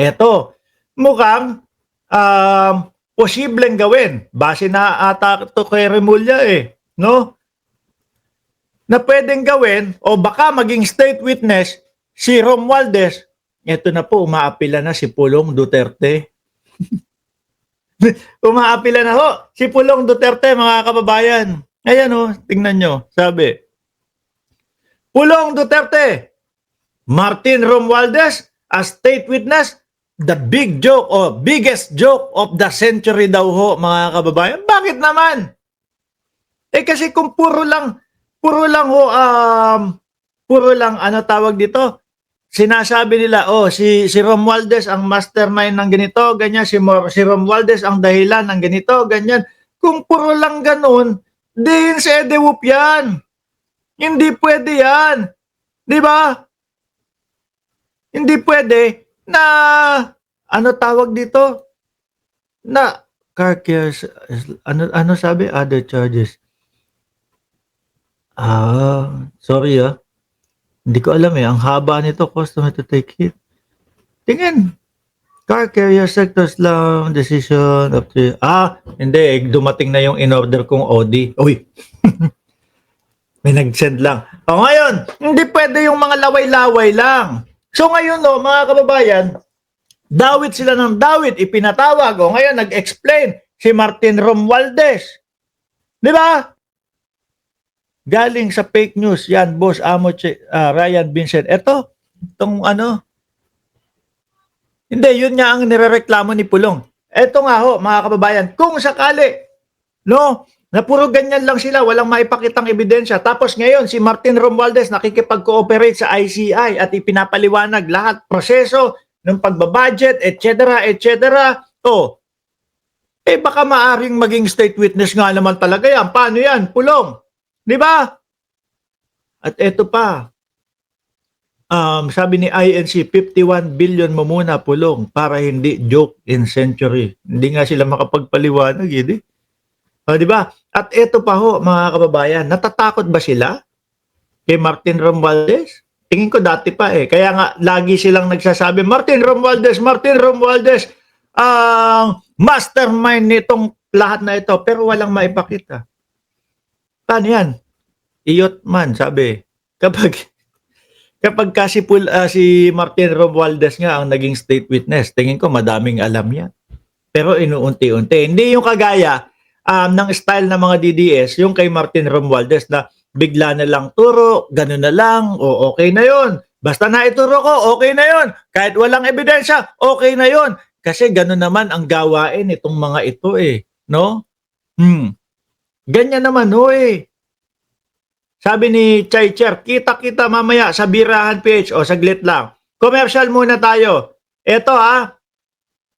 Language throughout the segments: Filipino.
Eto, mukhang posibleng gawin. Base na ata to kay Remulla no? Na pwedeng gawin o baka maging state witness si Romualdez. Ito na po, umaapila na si Pulong Duterte. Umaapila na ho si Pulong Duterte, mga kababayan. Ayan o, tingnan nyo, sabi. Pulong Duterte, Martin Romualdez as state witness, the big joke o biggest joke of the century daw ho, mga kababayan. Bakit naman? Kasi kung puro lang ano tawag dito, sinasabi nila, si Romualdez ang mastermind ng ganito, ganyan, si Romualdez ang dahilan ng ganito, ganyan. Kung puro lang ganun, din sa EDWUP yan. Hindi pwede yan. Di ba? Hindi pwede na, ano tawag dito? Na, car cares, ano sabi? Other charges. Sorry Hindi ko alam ang haba nito, customer to take it. Tingin. Car carrier sectors lang, decision of the... hindi. Dumating na yung in-order kong Audi. Uy. May nag-send lang. Ngayon, hindi pwede yung mga laway-laway lang. So ngayon mga kababayan, dawit sila ng dawit, ipinatawag. Ngayon, nag-explain si Martin Romualdez. Di ba? Galing sa fake news, yan, Boss Amo Ryan Vincent. Itong ano, hindi, yun nga ang nirereklamo ni Pulong. Ito nga ho, mga kababayan, kung sakali, na puro ganyan lang sila, walang maipakitang ebidensya. Tapos ngayon, si Martin Romualdez nakikipag-cooperate sa ICI at ipinapaliwanag lahat, proseso ng pagbabudget, etc., etc. Baka maaring maging state witness nga naman talaga yan. Paano yan, Pulong? Di ba? At eto pa, sabi ni INC, 51 billion mo muna, Pulong, para hindi joke in century. Hindi nga sila makapagpaliwanag, di ba? At eto pa ho, mga kababayan, natatakot ba sila kay Martin Romualdez? Tingin ko dati pa Kaya nga, lagi silang nagsasabi, Martin Romualdez, ang mastermind nitong lahat na ito, pero walang maipakita. Paano yan? Iyot man, sabi. Kapag kasi si Martin Romualdez nga ang naging state witness, tingin ko madaming alam yan. Pero inuunti-unti. Hindi yung kagaya ng style ng mga DDS, yung kay Martin Romualdez na bigla na lang turo, gano'n na lang, okay na yon. Basta naituro ko, okay na yon. Kahit walang ebidensya, okay na yon. Kasi gano'n naman ang gawain itong mga ito no? Ganyan naman Sabi ni Chay Cher, kita-kita mamaya sa Birahan PH. Saglit lang. Commercial muna tayo. Ito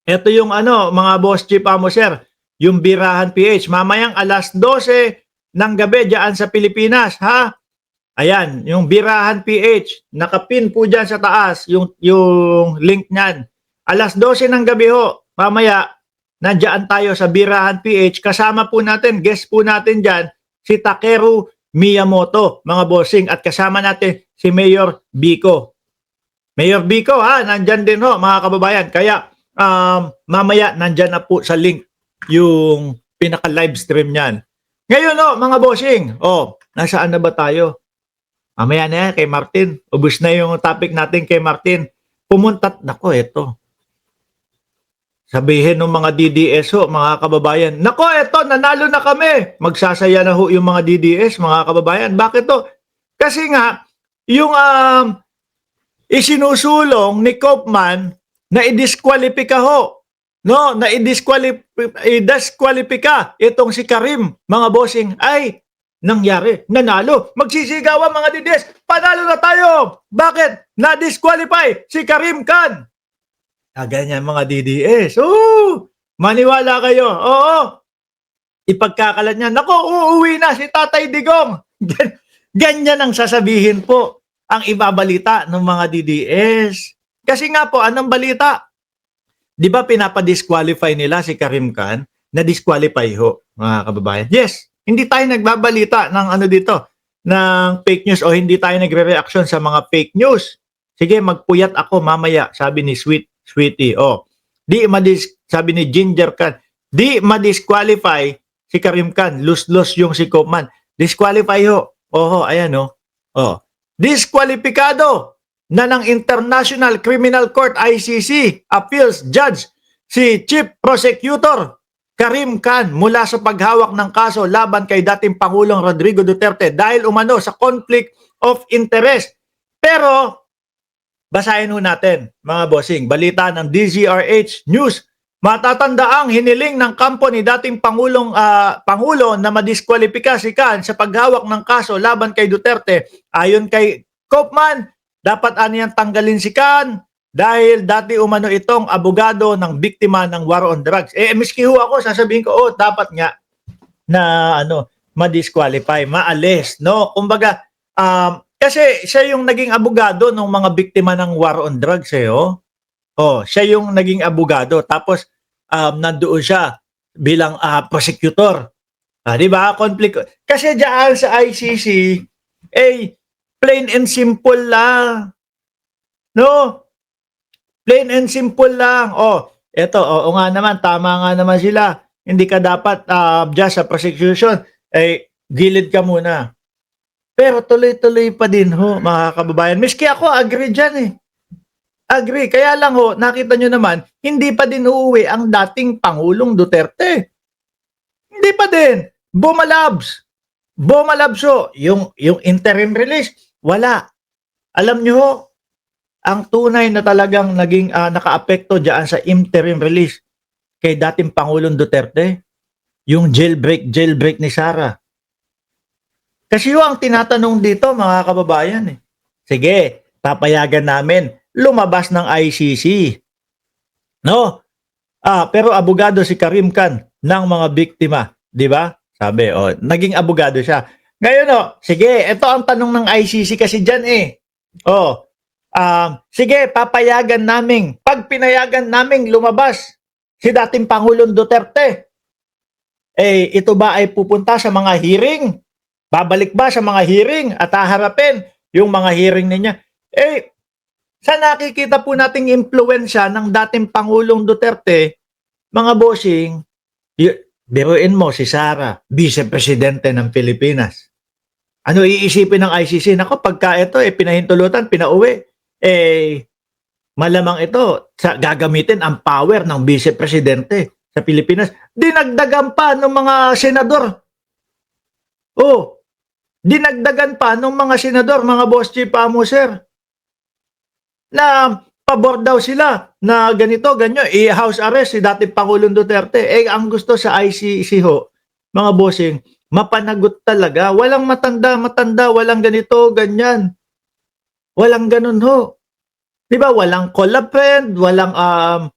Ito yung mga boss chief amo sir. Yung Birahan PH. Mamayang alas 12 ng gabi dyan sa Pilipinas. Ayan, yung Birahan PH. Nakapin po dyan sa taas yung link nyan. Alas 12 ng gabi ho. Mamaya, nandyan tayo sa Birahan PH. Kasama po natin, guest po natin dyan, si Takeru Miyamoto, mga bossing, at kasama natin si Mayor Bico. Mayor Bico nandyan din mga kababayan. Kaya mamaya nandyan na po sa link yung pinaka-live stream niyan. Ngayon mga bossing, nasaan na ba tayo? Mamaya na yan kay Martin. Ubus na yung topic natin kay Martin. Nako, ito. Sabihin ng mga DDS mga kababayan, nako, eto, nanalo na kami. Magsasaya na yung mga DDS, mga kababayan. Bakit to? Kasi nga, yung isinusulong ni Kaufman na i-disqualify na i-disqualify itong si Karim, mga bossing, ay nangyari, nanalo. Magsisigawan mga DDS, panalo na tayo. Bakit? Na-disqualify si Karim Khan. Ganyan mga DDS. Maniwala kayo. Ipagkakalat niya. Nako, uuwi na si Tatay Digong. Ganyan ang sasabihin po ang ibabalita ng mga DDS. Kasi nga po, anong balita? Di ba pinapadisqualify nila si Karim Khan? Na-disqualify mga kababayan. Yes, hindi tayo nagbabalita ng ng fake news o hindi tayo nagre-reaction sa mga fake news. Sige, magpuyat ako mamaya, sabi ni Sweet sweetie. Oh, sabi ni Ginger Khan, di ma-disqualify si Karim Khan. Lose-lose yung si Koopman. Disqualify ho. Oho, ayan oh. Oh. Disqualifikado na ng International Criminal Court ICC Appeals Judge si Chief Prosecutor Karim Khan mula sa paghawak ng kaso laban kay dating Pangulong Rodrigo Duterte dahil umano sa conflict of interest. Pero basahin ho natin, mga bossing, balita ng DZRH News. Matatanda ang hiniling ng kampo ni dating Pangulo na madiskwalipika si Khan sa paghawak ng kaso laban kay Duterte. Ayon kay Koopman, dapat aniyang tanggalin si Khan dahil dati umano itong abogado ng biktima ng war on drugs. Miski ho ako, sasabihin ko, dapat nga na ma-disqualify, maalis, no? Kumbaga, kasi siya yung naging abogado ng mga biktima ng war on drugs, siya yung naging abogado. Tapos, nandoon siya bilang prosecutor. Di ba? Conflict. Kasi diyan sa ICC, plain and simple lang. No? Plain and simple lang. Oo nga naman, tama nga naman sila. Hindi ka dapat just sa prosecution, gilid ka muna. Pero tuloy-tuloy pa din ho, mga kababayan. Miski ako, agree dyan Agree. Kaya lang ho, nakita nyo naman, hindi pa din uuwi ang dating Pangulong Duterte. Hindi pa din. Bumalabs ho. Yung interim release, wala. Alam nyo ho, ang tunay na talagang naging nakaapekto dyan sa interim release kay dating Pangulong Duterte, yung jailbreak ni Sara. Kasi yung ang tinatanong dito, mga kababayan, sige, papayagan namin lumabas ng ICC. No? Pero abogado si Karim Khan ng mga biktima, 'di ba? Sabi, naging abogado siya. Ngayon, sige, ito ang tanong ng ICC kasi diyan sige, papayagan namin. Pag pinayagan naming lumabas si dating Pangulong Duterte, ito ba ay pupunta sa mga hearing? Babalik ba sa mga hearing at haharapin yung mga hearing niya? Sa nakikita po nating impluwensya ng dating Pangulong Duterte, mga bossing, biruin mo si Sara, vice-presidente ng Pilipinas. Ano iisipin ng ICC? Nako, pagka ito pinahintulutan, pinauwi, malamang ito gagamitin ang power ng vice-presidente sa Pilipinas. Dinagdagan pa ng mga senador. Dinagdagan pa ng mga senador, mga boss chief sir, na pabor daw sila na ganito, ganyan, i-house arrest si dating Pangulong Duterte. Ang gusto sa ICC ho, mga bossing, mapanagot talaga. Walang matanda, walang ganito, ganyan. Walang ganun ho. Di ba? Walang call a friend, walang